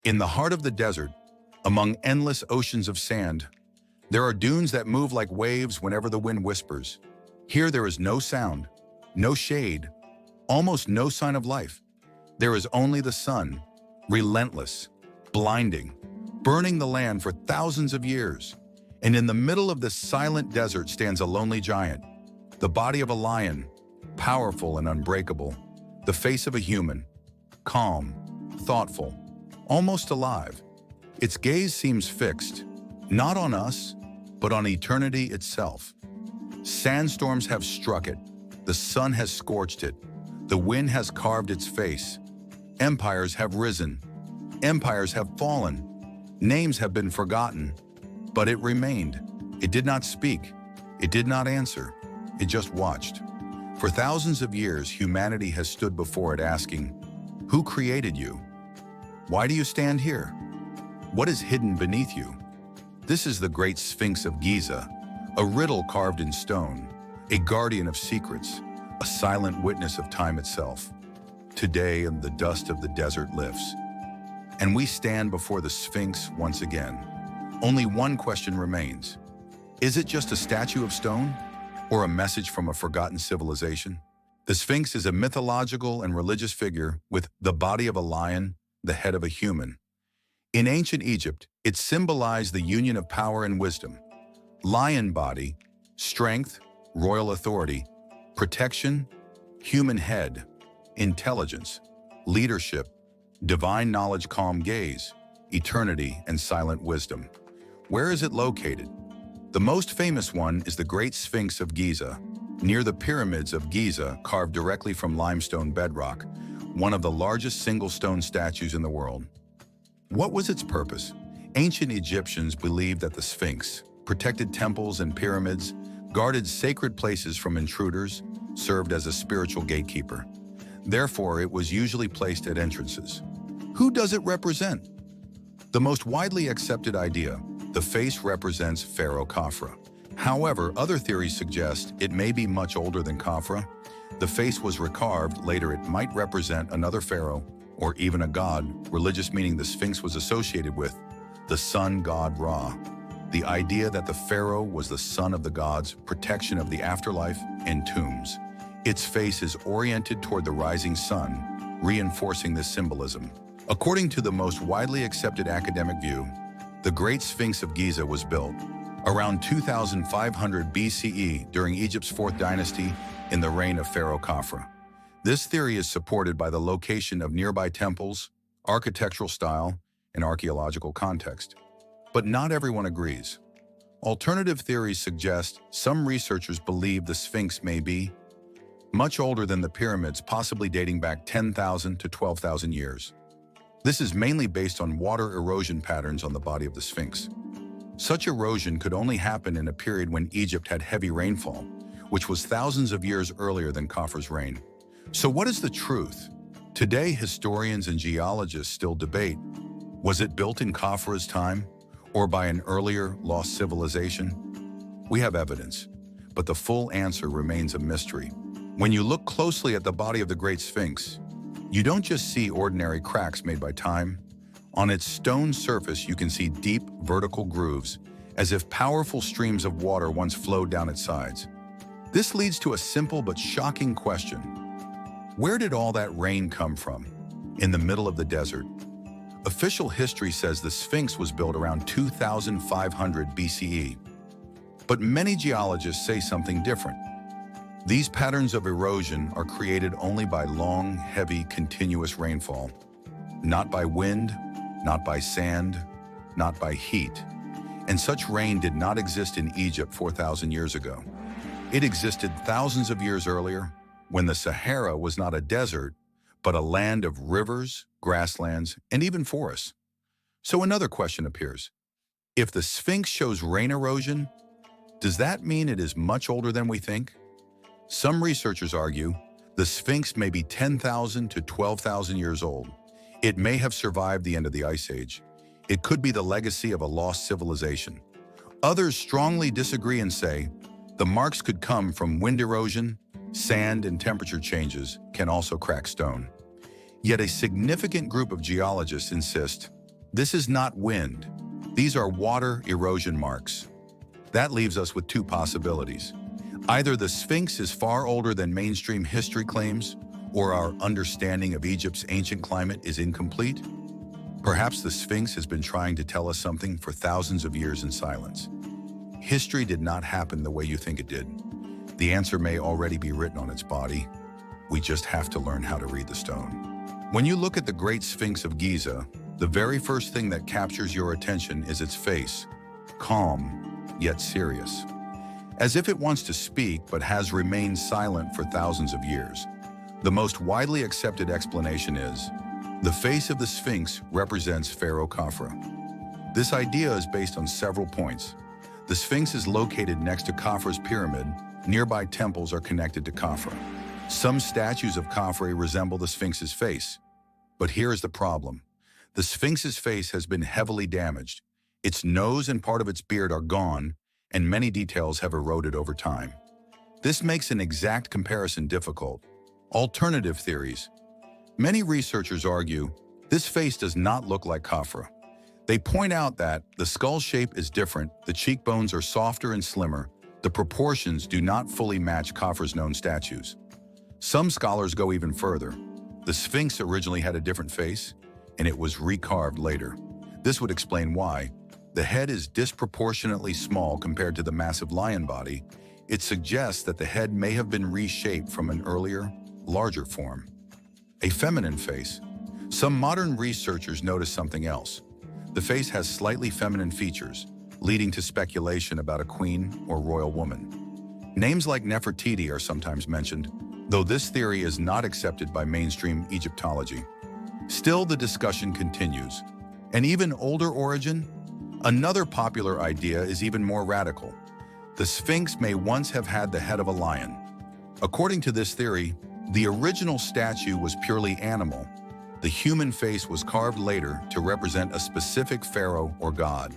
In the heart of the desert, among endless oceans of sand, there are dunes that move like waves whenever the wind whispers. Here there is no sound, no shade, almost no sign of life. There is only the sun, relentless, blinding, burning the land for thousands of years. And in the middle of this silent desert stands a lonely giant, the body of a lion, powerful and unbreakable, the face of a human, calm, thoughtful, almost alive. Its gaze seems fixed, not on us, but on eternity itself. Sandstorms have struck it, the sun has scorched it, the wind has carved its face. Empires have risen, empires have fallen, names have been forgotten, but it remained. It did not speak, it did not answer, it just watched. For thousands of years, humanity has stood before it asking, "Who created you? Why do you stand here? What is hidden beneath you?" This is the Great Sphinx of Giza, a riddle carved in stone, a guardian of secrets, a silent witness of time itself. Today, the dust of the desert lifts, and we stand before the Sphinx once again. Only one question remains. Is it just a statue of stone, or a message from a forgotten civilization? The Sphinx is a mythological and religious figure with the body of a lion, the head of a human. In ancient Egypt, it symbolized the union of power and wisdom. Lion body, strength, royal authority, protection, human head, intelligence, leadership, divine knowledge, calm gaze, eternity, and silent wisdom. Where is it located? The most famous one is the Great Sphinx of Giza, near the pyramids of Giza, carved directly from limestone bedrock, one of the largest single stone statues in the world. What was its purpose? Ancient Egyptians believed that the Sphinx protected temples and pyramids, guarded sacred places from intruders, served as a spiritual gatekeeper. Therefore, it was usually placed at entrances. Who does it represent? The most widely accepted idea, the face represents Pharaoh Khafra. However, other theories suggest it may be much older than Khafra. The face was recarved, later it might represent another pharaoh, or even a god, religious meaning the Sphinx was associated with the sun god Ra. The idea that the pharaoh was the son of the gods, protection of the afterlife, and tombs. Its face is oriented toward the rising sun, reinforcing this symbolism. According to the most widely accepted academic view, the Great Sphinx of Giza was built around 2500 BCE during Egypt's 4th dynasty in the reign of Pharaoh Khafra. This theory is supported by the location of nearby temples, architectural style, and archaeological context. But not everyone agrees. Alternative theories suggest some researchers believe the Sphinx may be much older than the pyramids, possibly dating back 10,000 to 12,000 years. This is mainly based on water erosion patterns on the body of the Sphinx. Such erosion could only happen in a period when Egypt had heavy rainfall, which was thousands of years earlier than Khafra's reign. So what is the truth? Today, historians and geologists still debate, was it built in Khafra's time or by an earlier lost civilization? We have evidence, but the full answer remains a mystery. When you look closely at the body of the Great Sphinx, you don't just see ordinary cracks made by time. On its stone surface, you can see deep vertical grooves, as if powerful streams of water once flowed down its sides. This leads to a simple but shocking question. Where did all that rain come from? In the middle of the desert. Official history says the Sphinx was built around 2500 BCE. But many geologists say something different. These patterns of erosion are created only by long, heavy, continuous rainfall. Not by wind, not by sand, not by heat. And such rain did not exist in Egypt 4,000 years ago. It existed thousands of years earlier, when the Sahara was not a desert, but a land of rivers, grasslands, and even forests. So another question appears. If the Sphinx shows rain erosion, does that mean it is much older than we think? Some researchers argue the Sphinx may be 10,000 to 12,000 years old. It may have survived the end of the Ice Age. It could be the legacy of a lost civilization. Others strongly disagree and say the marks could come from wind erosion, sand, and temperature changes can also crack stone. Yet a significant group of geologists insist This is not wind. These are water erosion marks. That leaves us with two possibilities. Either the Sphinx is far older than mainstream history claims, or our understanding of Egypt's ancient climate is incomplete. Perhaps the Sphinx has been trying to tell us something for thousands of years in silence. History did not happen the way you think it did. The answer may already be written on its body. We just have to learn how to read the stone. When you look at the Great Sphinx of Giza, the very first thing that captures your attention is its face, calm, yet serious. As if it wants to speak but has remained silent for thousands of years. The most widely accepted explanation is, the face of the Sphinx represents Pharaoh Khafre. This idea is based on several points. The Sphinx is located next to Khafre's pyramid. Nearby temples are connected to Khafre. Some statues of Khafre resemble the Sphinx's face. But here is the problem. The Sphinx's face has been heavily damaged. Its nose and part of its beard are gone, and many details have eroded over time. This makes an exact comparison difficult. Alternative theories. Many researchers argue this face does not look like Khafre. They point out that the skull shape is different, the cheekbones are softer and slimmer, the proportions do not fully match Khafre's known statues. Some scholars go even further. The Sphinx originally had a different face, and it was recarved later. This would explain why. The head is disproportionately small compared to the massive lion body. It suggests that the head may have been reshaped from an earlier, larger form. A feminine face. Some modern researchers notice something else. The face has slightly feminine features, leading to speculation about a queen or royal woman. Names like Nefertiti are sometimes mentioned, though this theory is not accepted by mainstream Egyptology. Still, the discussion continues. An even older origin? Another popular idea is even more radical. The Sphinx may once have had the head of a lion. According to this theory, the original statue was purely animal. The human face was carved later to represent a specific pharaoh or god.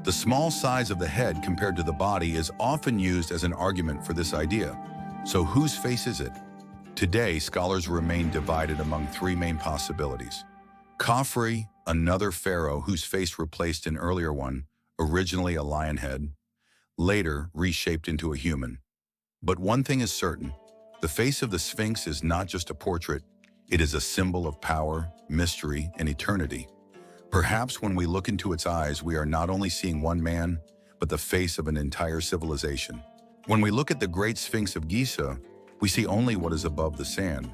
The small size of the head compared to the body is often used as an argument for this idea. So whose face is it? Today, scholars remain divided among three main possibilities. Khafre, another pharaoh whose face replaced an earlier one, originally a lion head, later reshaped into a human. But one thing is certain, the face of the Sphinx is not just a portrait, it is a symbol of power, mystery, and eternity. Perhaps when we look into its eyes, we are not only seeing one man, but the face of an entire civilization. When we look at the Great Sphinx of Giza, we see only what is above the sand.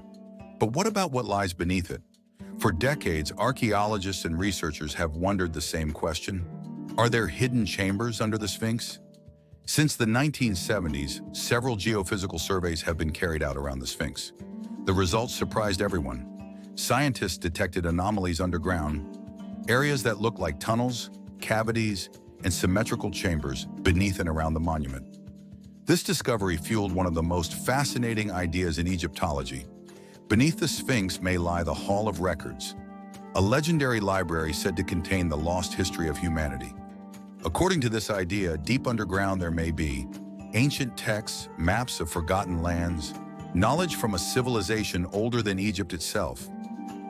But what about what lies beneath it? For decades, archaeologists and researchers have wondered the same question. Are there hidden chambers under the Sphinx? Since the 1970s, several geophysical surveys have been carried out around the Sphinx. The results surprised everyone. Scientists detected anomalies underground, areas that look like tunnels, cavities, and symmetrical chambers beneath and around the monument. This discovery fueled one of the most fascinating ideas in Egyptology. Beneath the Sphinx may lie the Hall of Records, a legendary library said to contain the lost history of humanity. According to this idea, deep underground there may be ancient texts, maps of forgotten lands, knowledge from a civilization older than Egypt itself.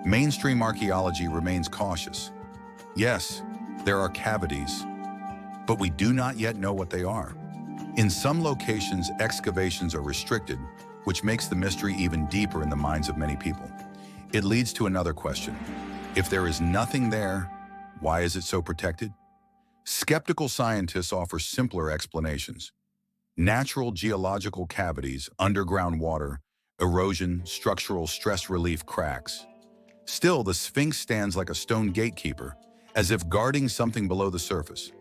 Mainstream archaeology remains cautious. Yes, there are cavities, but we do not yet know what they are. In some locations, excavations are restricted, which makes the mystery even deeper in the minds of many people. It leads to another question. If there is nothing there, why is it so protected? Skeptical scientists offer simpler explanations. Natural geological cavities, underground water, erosion, structural stress relief cracks. Still, the Sphinx stands like a stone gatekeeper, as if guarding something below the surface.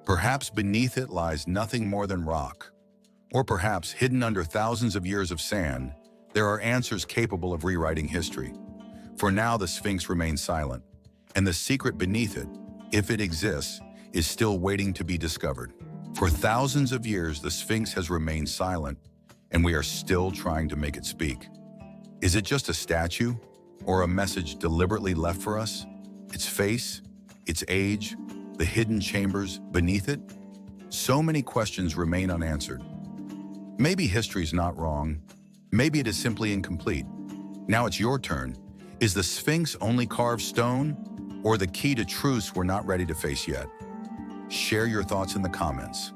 Perhaps beneath it lies nothing more than rock. Or perhaps hidden under thousands of years of sand, there are answers capable of rewriting history. For now, the Sphinx remains silent, and the secret beneath it, if it exists, is still waiting to be discovered. For thousands of years, the Sphinx has remained silent, and we are still trying to make it speak. Is it just a statue, or a message deliberately left for us? Its face, its age, the hidden chambers beneath it? So many questions remain unanswered. Maybe history's not wrong. Maybe it is simply incomplete. Now it's your turn. Is the Sphinx only carved stone, or the key to truths we're not ready to face yet? Share your thoughts in the comments.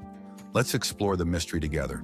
Let's explore the mystery together.